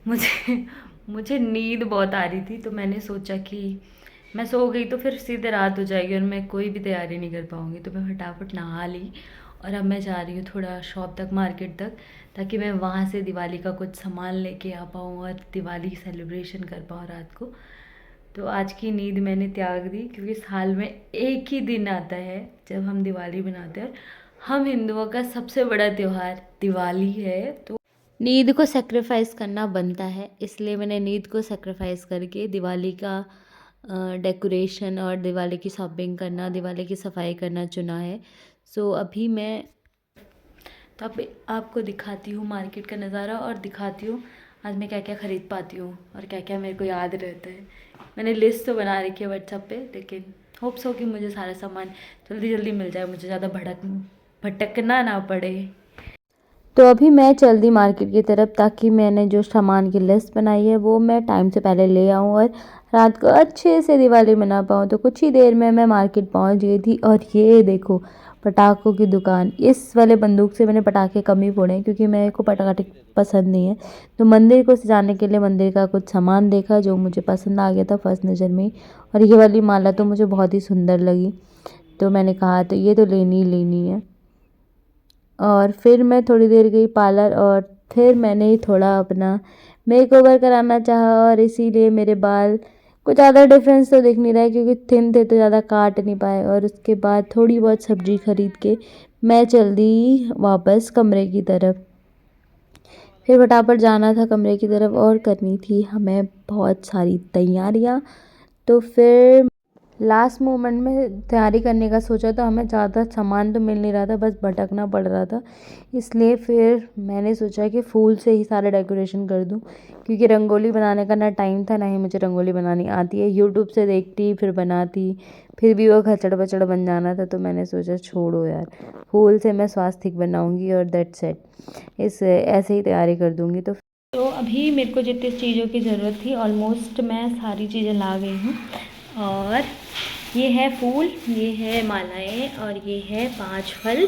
मुझे मुझे नींद बहुत आ रही थी, तो मैंने सोचा कि मैं सो गई तो फिर सीधे रात हो जाएगी और मैं कोई भी तैयारी नहीं कर पाऊँगी, तो मैं फटाफट नहा ली। और अब मैं जा रही हूँ थोड़ा शॉप तक, मार्केट तक, ताकि मैं वहाँ से दिवाली का कुछ सामान लेके आ पाऊँ और दिवाली सेलिब्रेशन कर पाऊँ रात को। तो आज की नींद मैंने त्याग दी, क्योंकि साल में एक ही दिन आता है जब हम दिवाली बनाते हैं। हम हिंदुओं का सबसे बड़ा त्यौहार दिवाली है, तो नींद को सेक्रीफाइस करना बनता है, इसलिए मैंने नींद को सेक्रीफाइस करके दिवाली का डेकोरेशन और दिवाली की शॉपिंग करना, दिवाली की सफाई करना चुना है। सो अभी मैं, तो अब आपको दिखाती हूँ मार्केट का नज़ारा और दिखाती हूँ आज मैं क्या क्या ख़रीद पाती हूँ और क्या क्या मेरे को याद रहता है। मैंने लिस्ट तो बना रखी है व्हाट्सएप पे, लेकिन होप्स हो कि मुझे सारा सामान जल्दी जल्दी मिल जाए, मुझे ज़्यादा भटकना ना पड़े। तो अभी मैं चल दी मार्केट की तरफ, ताकि मैंने जो सामान की लिस्ट बनाई है वो मैं टाइम से पहले ले आऊँ और रात को अच्छे से दिवाली मना पाऊँ। तो कुछ ही देर में मैं मार्केट पहुँच गई थी, और ये देखो पटाखों की दुकान। इस वाले बंदूक से मैंने पटाखे कम ही फोड़े हैं, क्योंकि मेरे को पटाखे पसंद नहीं है। तो मंदिर को सजाने के लिए मंदिर का कुछ सामान देखा जो मुझे पसंद आ गया था फर्स्ट नज़र में ही। और ये वाली माला तो मुझे बहुत ही सुंदर लगी, तो मैंने कहा तो ये तो लेनी ही लेनी है। और फिर मैं थोड़ी देर गई पार्लर, और फिर मैंने ही थोड़ा अपना मेकओवर कराना चाहा, और इसीलिए मेरे बाल कुछ ज़्यादा डिफरेंस तो दिख नहीं रहा है, क्योंकि थिन थे तो ज़्यादा काट नहीं पाए। और उसके बाद थोड़ी बहुत सब्जी खरीद के मैं चल दी वापस कमरे की तरफ। फिर फटाफट जाना था कमरे की तरफ और करनी थी हमें बहुत सारी तैयारियां। तो फिर लास्ट मोमेंट में तैयारी करने का सोचा, तो हमें ज़्यादा सामान तो मिल नहीं रहा था, बस भटकना पड़ रहा था। इसलिए फिर मैंने सोचा कि फूल से ही सारा डेकोरेशन कर दूं, क्योंकि रंगोली बनाने का ना टाइम था, ना ही मुझे रंगोली बनानी आती है। यूट्यूब से देखती फिर बनाती, फिर भी वो खचड़ पचड़ बन जाना था। तो मैंने सोचा छोड़ो यार, फूल से मैं स्वास्तिक बनाऊंगी और दैट्स इट, इस ऐसे ही तैयारी कर दूंगी। तो अभी मेरे को जितनी चीज़ों की ज़रूरत थी ऑलमोस्ट मैं सारी चीज़ें ला गई हूँ। और ये है फूल, ये है मालाएं, और ये है 5 फल।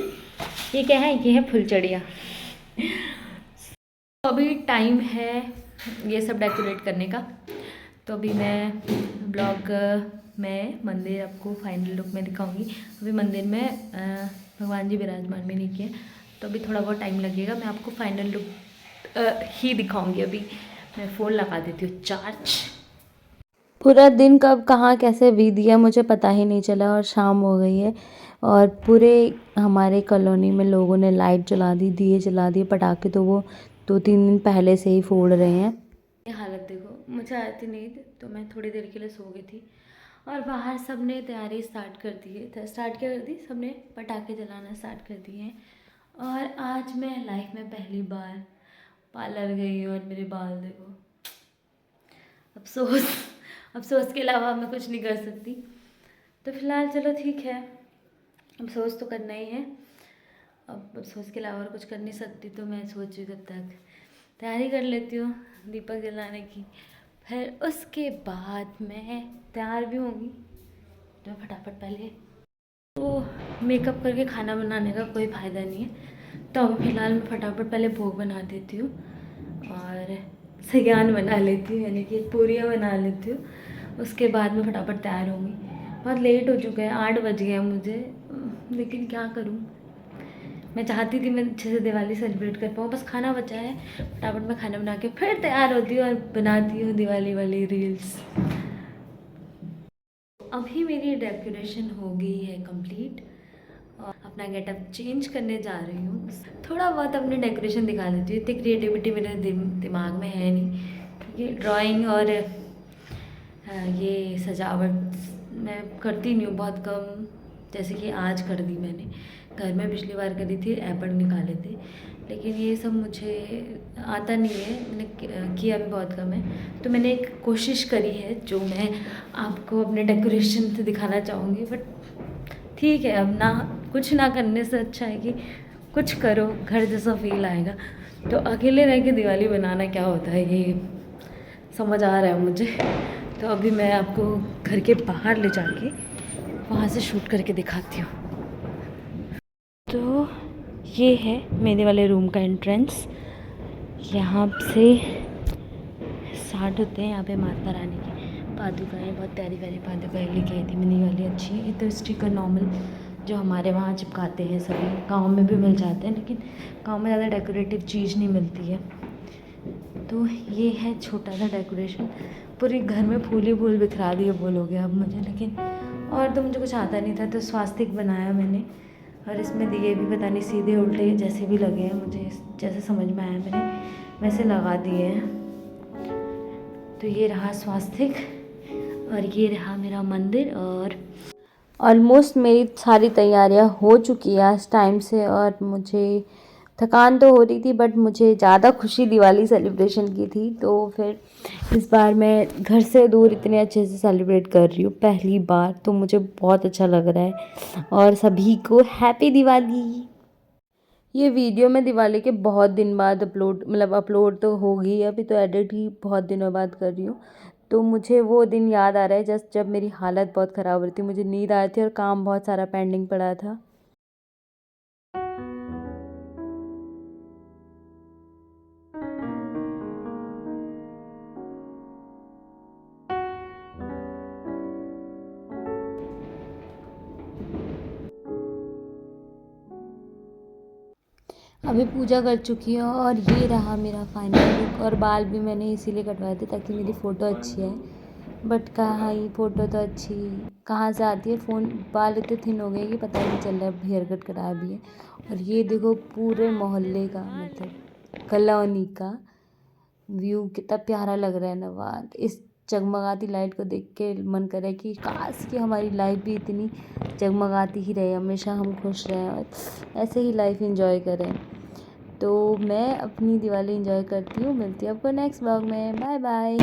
ये क्या है? ये है फुलचड़ियाँ। तो अभी टाइम है ये सब डेकोरेट करने का। तो अभी मैं ब्लॉग में मंदिर आपको फाइनल लुक में दिखाऊंगी। अभी मंदिर में भगवान जी विराजमान में नहीं किए, तो अभी थोड़ा बहुत टाइम लगेगा। मैं आपको फाइनल लुक ही दिखाऊंगी। अभी मैं फ़ोन लगा देती हूँ चार्ज। पूरा दिन कब कहाँ कैसे बीत गया मुझे पता ही नहीं चला, और शाम हो गई है। और पूरे हमारे कॉलोनी में लोगों ने लाइट जला दी, दिए जला दिए, पटाखे तो वो 2-3 दिन पहले से ही फोड़ रहे हैं। ये हालत देखो, मुझे आई थी नींद तो मैं थोड़ी देर के लिए सो गई थी, और बाहर सब ने तैयारी स्टार्ट कर दी है। स्टार्ट क्या कर दी, सब ने पटाखे जलाना स्टार्ट कर दिए हैं। और आज मैं लाइफ में पहली बार पार्लर गई, और मेरे बाल देखो। अफसोस, अफसोस के अलावा मैं कुछ नहीं कर सकती। तो फिलहाल चलो ठीक है, अफसोस तो करना ही है। अब अफसोस के अलावा और कुछ कर नहीं सकती, तो मैं सोच रही तब तक तैयारी कर लेती हूँ दीपक जलाने की। फिर उसके बाद मैं तैयार भी होंगी, तो फटाफट पहले तो मेकअप करके खाना बनाने का कोई फ़ायदा नहीं है। तो अभी फ़िलहाल मैं फटाफट पहले भोग बना देती हूँ, और सयान बना लेती हूँ, यानी कि पूरियाँ बना लेती हूँ। उसके बाद मैं फटाफट तैयार होंगी। बहुत लेट हो चुका है, 8 बज गए मुझे, लेकिन क्या करूँ। मैं चाहती थी मैं अच्छे से दिवाली सेलिब्रेट कर पाऊँ, बस खाना बचा है। फटाफट मैं खाना बना के फिर तैयार होती हूँ और बनाती हूँ दिवाली वाली रील्स। अभी मेरी डेकोरेशन हो गई है कंप्लीट, और अपना गेटअप चेंज करने जा रही हूँ। थोड़ा बहुत अपने डेकोरेशन दिखा देती हूँ, इतनी क्रिएटिविटी मेरे दिमाग में है नहीं, क्योंकि ड्राइंग और ये सजावट मैं करती नहीं हूँ, बहुत कम। जैसे कि आज कर दी मैंने, घर में पिछली बार करी थी, एप्पल निकाले थे, लेकिन ये सब मुझे आता नहीं है, मैंने किया भी बहुत कम है। तो मैंने एक कोशिश करी है जो मैं आपको अपने डेकोरेशन से दिखाना चाहूँगी, बट ठीक है, अब ना कुछ ना करने से अच्छा है कि कुछ करो, घर जैसा फील आएगा। तो अकेले रह के दिवाली बनाना क्या होता है ये समझ आ रहा है मुझे। तो अभी मैं आपको घर के बाहर ले जाके वहाँ से शूट करके दिखाती हूँ। तो ये है मेरे वाले रूम का एंट्रेंस। यहाँ से 60 होते हैं यहाँ पे माता रानी की पादुकाएँ, बहुत प्यारी प्यारी पादुकाएँ लेके आई थी मैंने। ये वाली अच्छी है। ये तो स्टिकर नॉर्मल जो हमारे वहाँ चिपकाते हैं सभी, गाँव में भी मिल जाते हैं, लेकिन गाँव में ज़्यादा डेकोरेटिव चीज़ नहीं मिलती है। तो ये है छोटा सा डेकोरेशन। पूरे घर में फूल ही फूल बिखरा दिए बोलोगे अब मुझे, लेकिन और तो मुझे कुछ आता नहीं था, तो स्वास्तिक बनाया मैंने। और इसमें दिए भी पता नहीं सीधे उल्टे जैसे भी लगे हैं, मुझे जैसे समझ में आया मैंने वैसे लगा दिए हैं। तो ये रहा स्वास्तिक और ये रहा मेरा मंदिर। और ऑलमोस्ट मेरी सारी तैयारियां हो चुकी है आज टाइम से, और मुझे थकान तो हो रही थी बट मुझे ज़्यादा खुशी दिवाली सेलिब्रेशन की थी। तो फिर इस बार मैं घर से दूर इतने अच्छे से सेलिब्रेट कर रही हूँ पहली बार, तो मुझे बहुत अच्छा लग रहा है। और सभी को हैप्पी दिवाली। ये वीडियो मैं दिवाली के बहुत दिन बाद अपलोड तो होगी, अभी तो एडिट ही बहुत दिनों बाद कर रही हूँ। तो मुझे वो दिन याद आ रहा है जब मेरी हालत बहुत ख़राब हो रही थी, मुझे नींद आ रही थी और काम बहुत सारा पेंडिंग पड़ा था। अभी पूजा कर चुकी हूँ और ये रहा मेरा फाइनल लुक। और बाल भी मैंने इसीलिए कटवाए थे ताकि मेरी फ़ोटो अच्छी आए, बट कहाँ ये फ़ोटो तो अच्छी कहाँ से आती है, फ़ोन बाल इतने थिन हो गए कि पता ही नहीं चल रहा है हेयर कट कराया भी है। और ये देखो पूरे मोहल्ले का मतलब कॉलोनी का व्यू कितना प्यारा लग रहा है ना। वाह, इस जगमगाती लाइट को देख के मन करे कि काश कि हमारी लाइफ भी इतनी जगमगाती ही रहे, हमेशा हम खुश रहें और ऐसे ही लाइफ एंजॉय करें। तो मैं अपनी दिवाली एंजॉय करती हूँ। मिलती हूँ आपको नेक्स्ट व्लॉग में। Bye bye.